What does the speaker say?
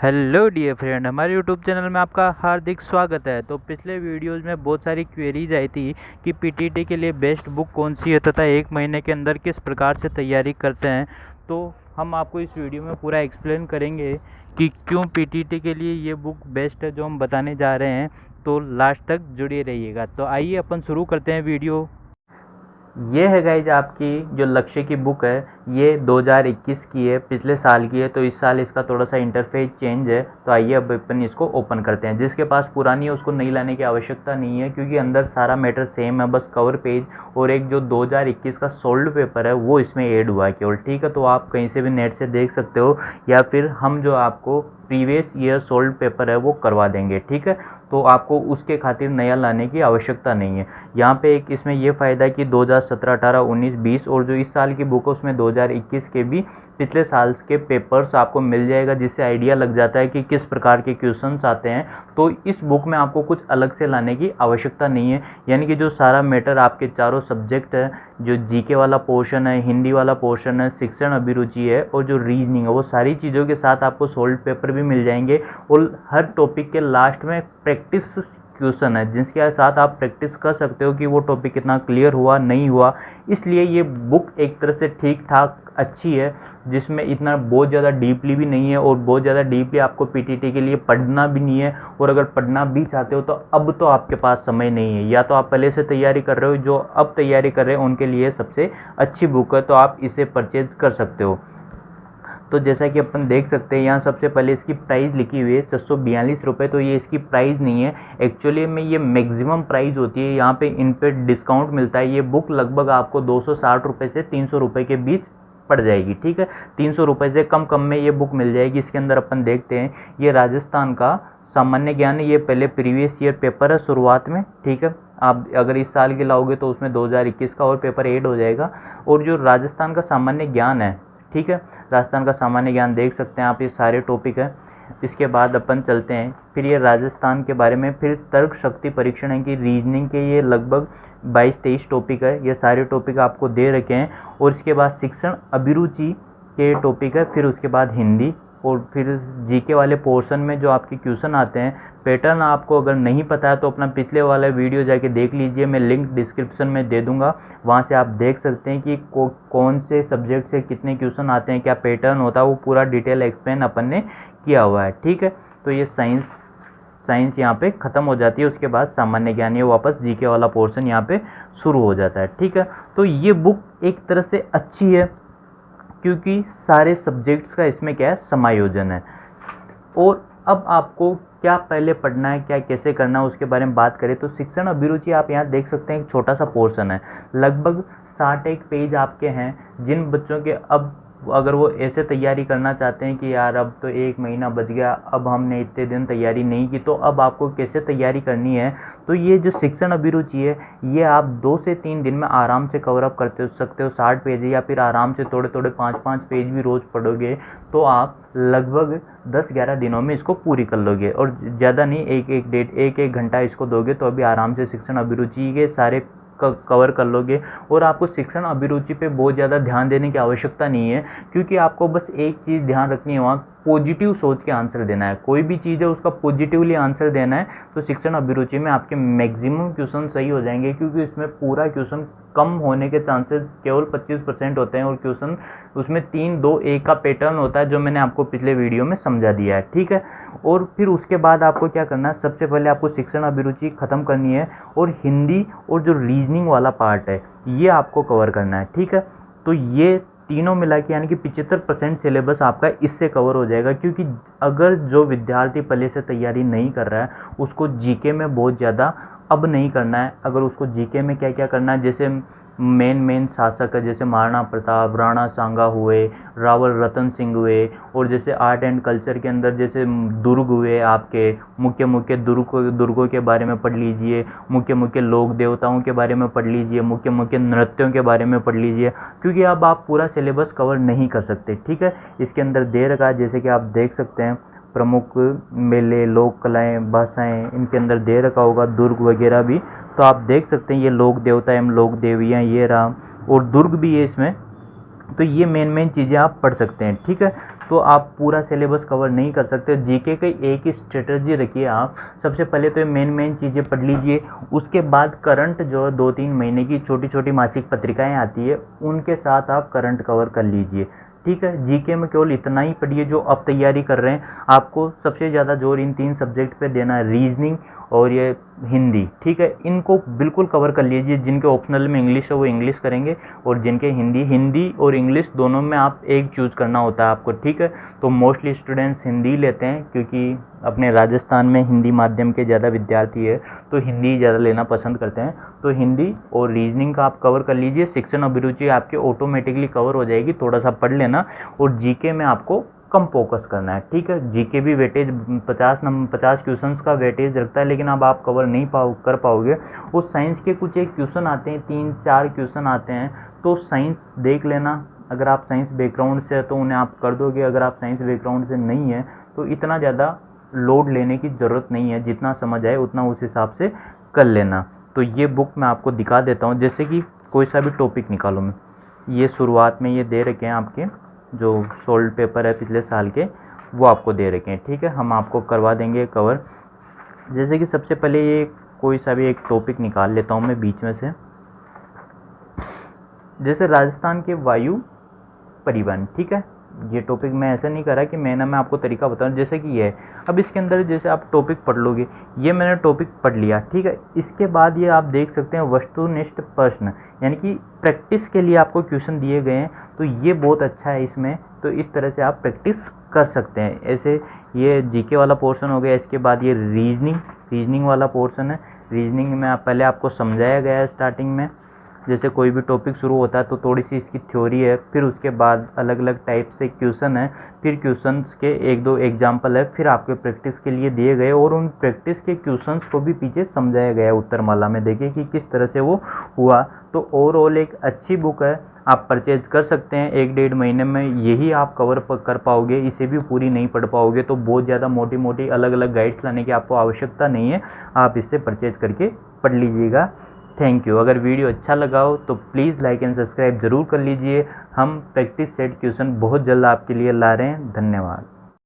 Hello dear friend, हमारे YouTube channel में आपका हार्दिक स्वागत है। तो पिछले वीडियोज़ में बहुत सारी क्वेरीज आई थी कि पीटीटी के लिए बेस्ट बुक कौन सी है तथा एक महीने के अंदर किस प्रकार से तैयारी करते हैं। तो हम आपको इस वीडियो में पूरा एक्सप्लेन करेंगे कि क्यों पीटीटी के लिए ये बुक बेस्ट है जो हम बताने जा रहे हैं। तो लास्ट तक जुड़े रहिएगा। तो आइए अपन शुरू करते हैं वीडियो। ये है गाइज आपकी जो लक्ष्य की बुक है, ये 2021 की है, पिछले साल की है। तो इस साल इसका थोड़ा सा इंटरफेस चेंज है। तो आइए अब अपन इसको ओपन करते हैं। जिसके पास पुरानी है उसको नई लाने की आवश्यकता नहीं है, क्योंकि अंदर सारा मैटर सेम है, बस कवर पेज और एक जो 2021 का सोल्ड पेपर है वो इसमें ऐड हुआ है केवल। ठीक है, तो आप कहीं से भी नेट से देख सकते हो, या फिर हम जो आपको प्रीवियस ईयर सोल्ड पेपर है वो करवा देंगे। ठीक है, तो आपको उसके खातिर नया लाने की आवश्यकता नहीं है। यहाँ पे एक इसमें ये फ़ायदा है कि 2017, 18, 19, 20 और जो इस साल की बुक है उसमें 2021 के भी पिछले साल के पेपर्स आपको मिल जाएगा, जिससे आइडिया लग जाता है कि किस प्रकार के क्वेश्चंस आते हैं। तो इस बुक में आपको कुछ अलग से लाने की आवश्यकता नहीं है, यानी कि जो सारा मैटर आपके चारों सब्जेक्ट है, जो जीके वाला पोर्शन है, हिंदी वाला पोर्शन है, शिक्षण अभिरुचि है और जो रीजनिंग है, वो सारी चीज़ों के साथ आपको सोल्ड पेपर भी मिल जाएंगे। और हर टॉपिक के लास्ट में प्रैक्टिस क्वेश्चन है, जिसके साथ आप प्रैक्टिस कर सकते हो कि वो टॉपिक कितना क्लियर हुआ नहीं हुआ। इसलिए ये बुक एक तरह से ठीक ठाक अच्छी है, जिसमें इतना बहुत ज़्यादा डीपली भी नहीं है और बहुत ज़्यादा डीपली आपको पीटीटी के लिए पढ़ना भी नहीं है। और अगर पढ़ना भी चाहते हो तो अब तो आपके पास समय नहीं है, या तो आप पहले से तैयारी कर रहे हो, जो अब तैयारी कर रहे हैं उनके लिए सबसे अच्छी बुक है, तो आप इसे परचेज कर सकते हो। तो जैसा कि अपन देख सकते हैं, यहाँ सबसे पहले इसकी प्राइस लिखी हुई है 642 रुपये। तो ये इसकी प्राइस नहीं है, एक्चुअली में ये मैक्सिमम प्राइस होती है। यहाँ पे इन पे डिस्काउंट मिलता है। ये बुक लगभग आपको 260 रुपये से 300 रुपये के बीच पड़ जाएगी। ठीक है, 300 रुपये से कम में ये बुक मिल जाएगी। इसके अंदर अपन देखते हैं, ये राजस्थान का सामान्य ज्ञान है। ये पहले प्रीवियस ईयर पेपर है शुरुआत में। ठीक है, आप अगर इस साल के लाओगे तो उसमें 2021 का और पेपर ऐड हो जाएगा। और जो राजस्थान का सामान्य ज्ञान है, ठीक है, राजस्थान का सामान्य ज्ञान देख सकते हैं आप, ये सारे टॉपिक है। इसके बाद अपन चलते हैं, फिर ये राजस्थान के बारे में, फिर तर्क शक्ति परीक्षण है कि रीजनिंग के ये लगभग 22-23 टॉपिक है। ये सारे टॉपिक आपको दे रखे हैं। और इसके बाद शिक्षण अभिरुचि के टॉपिक है, फिर उसके बाद हिंदी, और फिर जीके वाले पोर्शन में जो आपके क्वेश्चन आते हैं। पैटर्न आपको अगर नहीं पता है तो अपना पिछले वाला वीडियो जाके देख लीजिए, मैं लिंक डिस्क्रिप्शन में दे दूंगा, वहाँ से आप देख सकते हैं कि कौन से सब्जेक्ट से कितने क्वेश्चन आते हैं, क्या पैटर्न होता है, वो पूरा डिटेल एक्सप्लेन अपन ने किया हुआ है। ठीक है, तो ये साइंस यहाँ पे ख़त्म हो जाती है। उसके बाद सामान्य ज्ञान, ये वापस जीके वाला पोर्शन यहाँ पे शुरू हो जाता है। ठीक है, तो ये बुक एक तरह से अच्छी है, क्योंकि सारे सब्जेक्ट्स का इसमें क्या है, समायोजन है। और अब आपको क्या पहले पढ़ना है, क्या कैसे करना है, उसके बारे में बात करें तो शिक्षण अभिरुचि आप यहाँ देख सकते हैं, एक छोटा सा पोर्शन है, लगभग 61 पेज आपके हैं। जिन बच्चों के अब अगर वो ऐसे तैयारी करना चाहते हैं कि यार अब तो 1 महीना बच गया, अब हमने इतने दिन तैयारी नहीं की, तो अब आपको कैसे तैयारी करनी है, तो ये जो शिक्षण अभिरुचि है, ये आप 2 से 3 दिन में आराम से कवर अप करते सकते हो। 60 पेज है, या फिर आराम से थोड़े 5-5 पेज भी रोज़ पढ़ोगे तो आप लगभग 10-11 दिनों में इसको पूरी कर लोगे। और ज़्यादा नहीं, एक घंटा इसको दोगे तो अभी आराम से शिक्षण अभिरुचि के सारे कवर कर लोगे। और आपको शिक्षण अभिरुचि पे बहुत ज़्यादा ध्यान देने की आवश्यकता नहीं है, क्योंकि आपको बस एक चीज़ ध्यान रखनी है, वहाँ पॉजिटिव सोच के आंसर देना है। कोई भी चीज़ है उसका पॉजिटिवली आंसर देना है। तो शिक्षण अभिरुचि में आपके मैक्सिमम क्वेश्चन सही हो जाएंगे, क्योंकि इसमें पूरा क्वेश्चन कम होने के चांसेस केवल 25% होते हैं। और क्वेश्चन उसमें 3-2-1 का पैटर्न होता है, जो मैंने आपको पिछले वीडियो में समझा दिया है। ठीक है, और फिर उसके बाद आपको क्या करना है, सबसे पहले आपको शिक्षण अभिरुचि ख़त्म करनी है, और हिंदी और जो रीजनिंग वाला पार्ट है ये आपको कवर करना है। ठीक है, तो ये तीनों मिला के यानी कि 75% सिलेबस आपका इससे कवर हो जाएगा। क्योंकि अगर जो विद्यार्थी पहले से तैयारी नहीं कर रहा है उसको जीके में बहुत ज़्यादा अब नहीं करना है। अगर उसको जीके में क्या क्या करना है, जैसे मेन शासक है, जैसे महाराणा प्रताप, राणा सांगा हुए, रावल रतन सिंह हुए, और जैसे आर्ट एंड कल्चर के अंदर जैसे दुर्ग हुए, आपके मुख्य दुर्गों के बारे में पढ़ लीजिए, मुख्य लोक देवताओं के बारे में पढ़ लीजिए, मुख्य नृत्यों के बारे में पढ़ लीजिए, क्योंकि अब आप पूरा सिलेबस कवर नहीं कर सकते। ठीक है, इसके अंदर दे रखा है, जैसे कि आप देख सकते हैं, प्रमुख मेले, लोक कलाएँ, भाषाएँ, इनके अंदर दे रखा होगा, दुर्ग वगैरह भी। तो आप देख सकते हैं, ये लोक देवता एवं लोक देवियाँ, ये रहा, और दुर्ग भी है इसमें। तो ये मेन चीज़ें आप पढ़ सकते हैं। ठीक है, तो आप पूरा सिलेबस कवर नहीं कर सकते। जीके की एक ही स्ट्रेटजी रखिए आप, सबसे पहले तो मेन चीज़ें पढ़ लीजिए, उसके बाद करंट जो 2-3 महीने की छोटी छोटी मासिक पत्रिकाएं आती है उनके साथ आप करंट कवर कर लीजिए। ठीक है, जीके में केवल इतना ही पढ़िए जो अब तैयारी कर रहे हैं। आपको सबसे ज़्यादा जोर इन 3 सब्जेक्ट पे देना है, रीजनिंग और ये हिंदी। ठीक है, इनको बिल्कुल कवर कर लीजिए। जिनके ऑप्शनल में इंग्लिश है वो इंग्लिश करेंगे, और जिनके हिंदी और इंग्लिश दोनों में आप एक चूज़ करना होता है आपको। ठीक है, तो मोस्टली स्टूडेंट्स हिंदी लेते हैं क्योंकि अपने राजस्थान में हिंदी माध्यम के ज़्यादा विद्यार्थी है, तो हिंदी ज़्यादा लेना पसंद करते हैं। तो हिंदी और रीजनिंग का आप कवर कर लीजिए। शिक्षण अभिरुचि आपके ऑटोमेटिकली कवर हो जाएगी, थोड़ा सा पढ़ लेना। और जीके में आपको कम फोकस करना है। ठीक है, जीके भी वेटेज 50 क्वेश्चंस का वेटेज रखता है, लेकिन अब आप कवर नहीं कर पाओगे। उस साइंस के कुछ एक क्वेश्चन आते हैं, 3-4 क्वेश्चन आते हैं, तो साइंस देख लेना। अगर आप साइंस बैकग्राउंड से है तो उन्हें आप कर दोगे, अगर आप साइंस बैकग्राउंड से नहीं है तो इतना ज़्यादा लोड लेने की ज़रूरत नहीं है, जितना समझ आए उतना उस हिसाब से कर लेना। तो ये बुक मैं आपको दिखा देता हूँ, जैसे कि कोई सा भी टॉपिक निकालो। मैं ये शुरुआत में ये दे रखे हैं आपके जो सोल्ड पेपर है पिछले साल के, वो आपको दे रखे हैं। ठीक है, हम आपको करवा देंगे कवर। जैसे कि सबसे पहले ये कोई सा भी एक टॉपिक निकाल लेता हूँ मैं बीच में से, जैसे राजस्थान के वायु परिवहन। ठीक है, ये टॉपिक मैं ऐसा नहीं करा कि मैं आपको तरीका बताऊं, जैसे कि ये है। अब इसके अंदर जैसे आप टॉपिक पढ़ लोगे, ये मैंने टॉपिक पढ़ लिया। ठीक है, इसके बाद ये आप देख सकते हैं वस्तुनिष्ठ प्रश्न, यानी कि प्रैक्टिस के लिए आपको क्वेश्चन दिए गए हैं, तो ये बहुत अच्छा है इसमें। तो इस तरह से आप प्रैक्टिस कर सकते हैं। ऐसे ये जीके वाला पोर्शन हो गया। इसके बाद ये रीजनिंग वाला पोर्शन है। रीजनिंग में पहले आपको समझाया गया है स्टार्टिंग में, जैसे कोई भी टॉपिक शुरू होता है तो थोड़ी सी इसकी थ्योरी है, फिर उसके बाद अलग अलग टाइप से क्वेश्चन है, फिर क्वेश्चंस के 1-2 एग्जाम्पल है, फिर आपके प्रैक्टिस के लिए दिए गए, और उन प्रैक्टिस के क्वेश्चंस को भी पीछे समझाया गया है उत्तरमाला में। देखिए कि किस तरह से वो हुआ। तो ओवरऑल एक अच्छी बुक है, आप परचेज कर सकते हैं। 1-1.5 महीने में यही आप कवर कर पाओगे, इसे भी पूरी नहीं पढ़ पाओगे तो बहुत ज़्यादा मोटी अलग अलग गाइड्स लाने की आपको आवश्यकता नहीं है, आप इससे परचेज करके पढ़ लीजिएगा। Thank you. अगर वीडियो अच्छा लगा हो तो प्लीज़ लाइक एंड सब्सक्राइब ज़रूर कर लीजिए। हम प्रैक्टिस सेट क्वेश्चन बहुत जल्द आपके लिए ला रहे हैं। धन्यवाद।